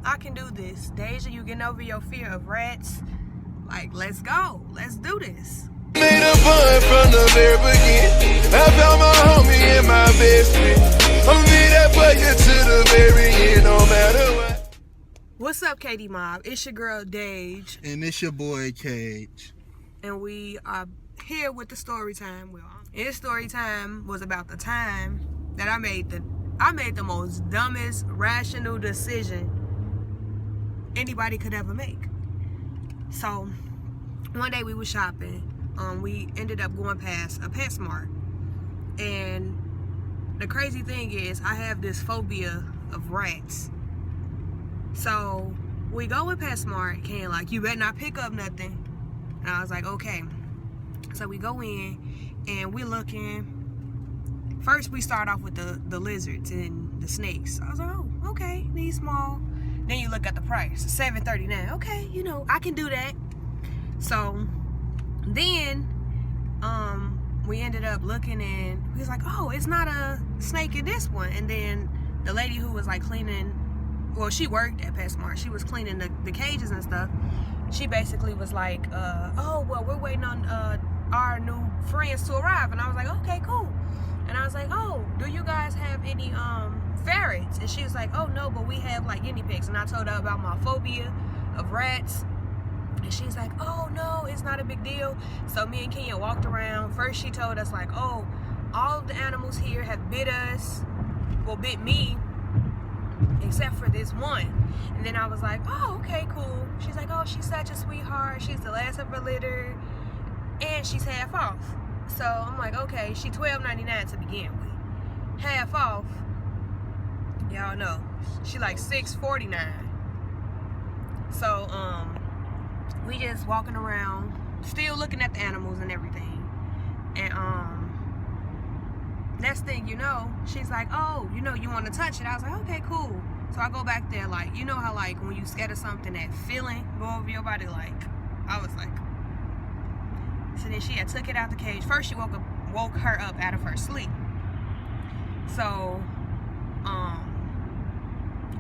I can do this. Deiij, you getting over your fear of rats? Like, let's go. Let's do this. Made a fun from the very beginning. I found my homie and my best friend. I'm be that for you to the very end, no matter what. What's up, KD Mob? It's your girl Deiij, And it's your boy Cage. and we are here with the story time. Well, his story time was about the time that I made the most dumbest rational decision anybody could ever make. So one day we were shopping. We ended up going past a PetSmart, and the crazy thing is I have this phobia of rats. So we go in PetSmart, Ken like, you better not pick up nothing. And I was like, okay. So we go in and we're looking. First we start off with the lizards and the snakes. I was like, oh, okay, these small. Then you look at the price, $7.39. Okay, you know, I can do that. So then we ended up looking, and we was like, oh, it's not a snake in this one. And then the lady who was like cleaning, well, she worked at PetSmart, she was cleaning the cages and stuff. She basically was like, oh, well, we're waiting on our new friends to arrive. And I was like, okay, cool. And I was like, oh, do you guys have any ferrets? And she was like, oh no, but we have like guinea pigs. And I told her about my phobia of rats. And she's like, oh no, it's not a big deal. So me and Kenya walked around. First she told us like, oh, all of the animals here have bit us, well, bit me, except for this one. And then I was like, oh, okay, cool. She's like, oh, she's such a sweetheart. She's the last of her litter, and she's half off. So I'm like, okay, she $12.99 to begin with. Half off, y'all know, she like $6.49. So we just walking around, still looking at the animals and everything. And next thing you know, she's like, oh, you know, you want to touch it? I was like, okay, cool. So I go back there, like, you know how like when you scared of something, that feeling go over your body, like, I was like. So then she had took it out the cage. First she woke her up out of her sleep. So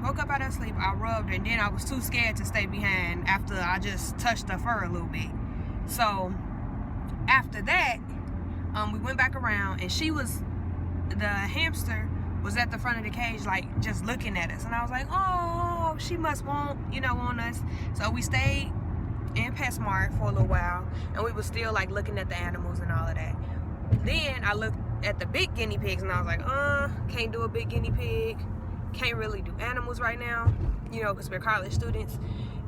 woke up out of sleep, I rubbed her, and then I was too scared to stay behind after I just touched her fur a little bit. So after that, we went back around, and the hamster was at the front of the cage, like just looking at us. And I was like, oh, she must want us. So we stayed in PetSmart for a little while, and we were still like looking at the animals and all of that. Then I looked at the big guinea pigs, and I was like, can't do a big guinea pig, can't really do animals right now, you know, because we're college students.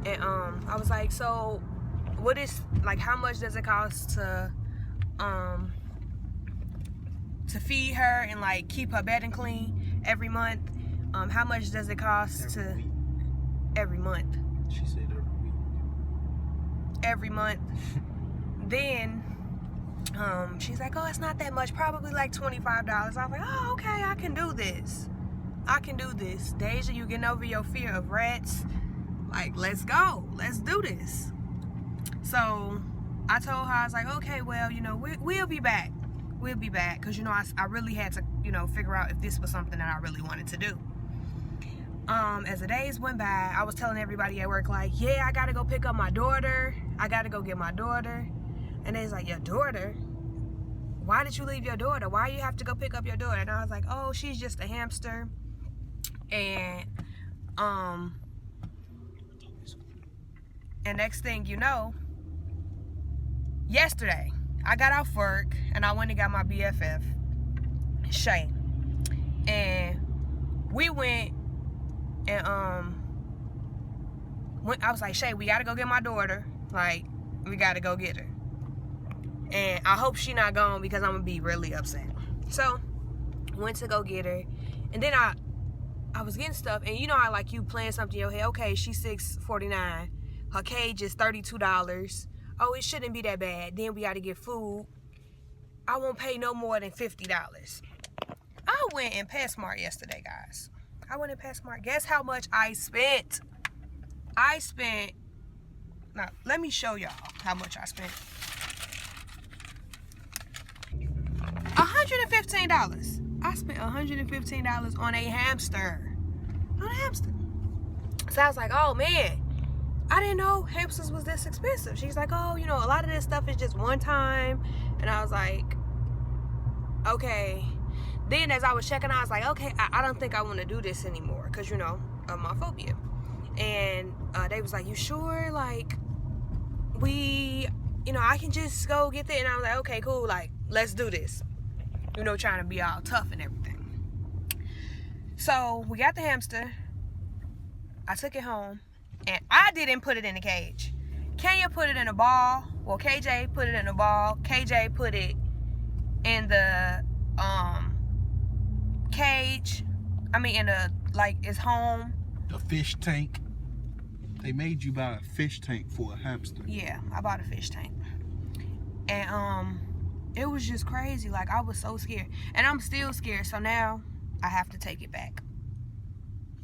And I was like, so what is, like, how much does it cost to feed her and like keep her bedding clean every month? How much does it cost every month? She said every month. Then she's like, oh, it's not that much, probably like $25. I was like, oh, okay, I can do this. Deiij, you getting over your fear of rats? Like, let's go, let's do this. So I told her, I was like, okay, well, you know, we'll be back, because, you know, I really had to, you know, figure out if this was something that I really wanted to do. As the days went by, I was telling everybody at work, like, yeah, I gotta go pick up my daughter. I gotta go get my daughter. And they was like, your daughter? Why did you leave your daughter? Why you have to go pick up your daughter? And I was like, oh, she's just a hamster. And next thing you know, yesterday, I got off work and I went and got my BFF, Shay. And we went and I was like, Shay, we gotta go get my daughter. Like, we gotta go get her. And I hope she not gone, because I'm gonna be really upset. So went to go get her, and then I was getting stuff, and you know how like you plan something in your head, okay, she's $6.49, her cage is $32. Oh, it shouldn't be that bad. Then we gotta get food. I won't pay no more than $50. I went in PetSmart yesterday, guys. I went in PetSmart. Guess how much I spent? Now, let me show y'all how much I spent. $115. I spent $115 on a hamster. So I was like, oh man, I didn't know hamsters was this expensive. She's like, oh, you know, a lot of this stuff is just one time. And I was like, okay. Then as I was checking, I was like, okay, I don't think I want to do this anymore, because, you know, of my phobia. And they was like, you sure? Like, you know, I can just go get there. And I was like, okay, cool. Like, let's do this. You know, trying to be all tough and everything. So we got the hamster. I took it home. And I didn't put it in the cage. Kenya put it in a ball. Well, KJ put it in a ball. KJ put it in the cage. I mean, in the, like, its home. The fish tank. They made you buy a fish tank for a hamster. Yeah, I bought a fish tank. And it was just crazy. Like, I was so scared. And I'm still scared. So now I have to take it back.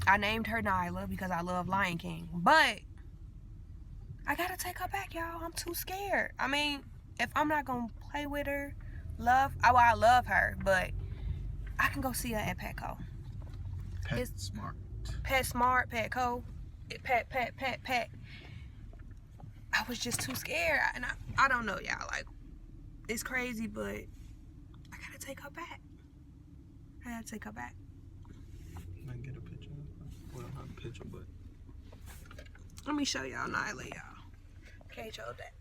I named her Nyla because I love Lion King. But I gotta take her back, y'all. I'm too scared. I mean, if I'm not gonna play with her, I love her, but I can go see her at Petco. PetSmart. PetSmart, Petco, Pet. I was just too scared, and I don't know, y'all. Like, it's crazy, but I gotta take her back. I gotta take her back. Can I get a picture? Well, not a picture, but Let me show y'all Nyla, y'all. Okay, show that.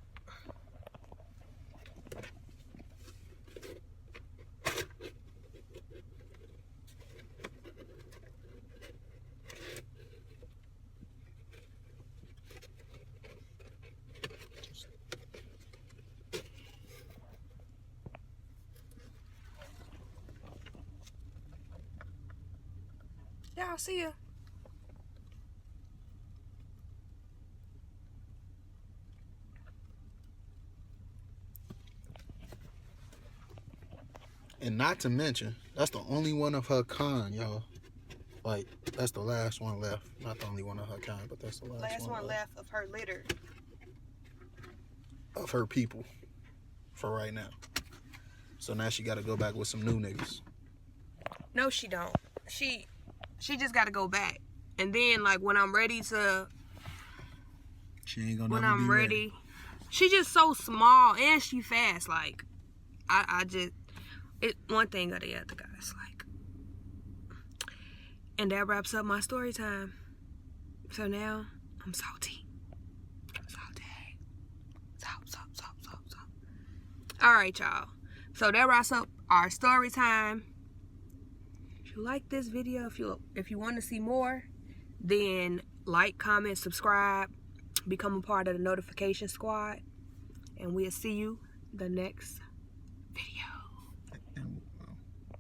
Y'all see her? and not to mention, that's the only one of her kind, y'all. Like, that's the last one left. Not the only one of her kind, but that's the last one left of her litter. Of her people. For right now. So now she got to go back with some new niggas. No, she don't. She just got to go back. And then, like, when I'm ready to... She ain't gonna when never I'm be ready. She just so small and she fast. Like, one thing or the other, guys. Like, and that wraps up my story time. So now, I'm salty. Salt. Alright, y'all. So that wraps up our story time. If you like this video, if you want to see more, then like, comment, subscribe, become a part of the notification squad, and we'll see you the next video.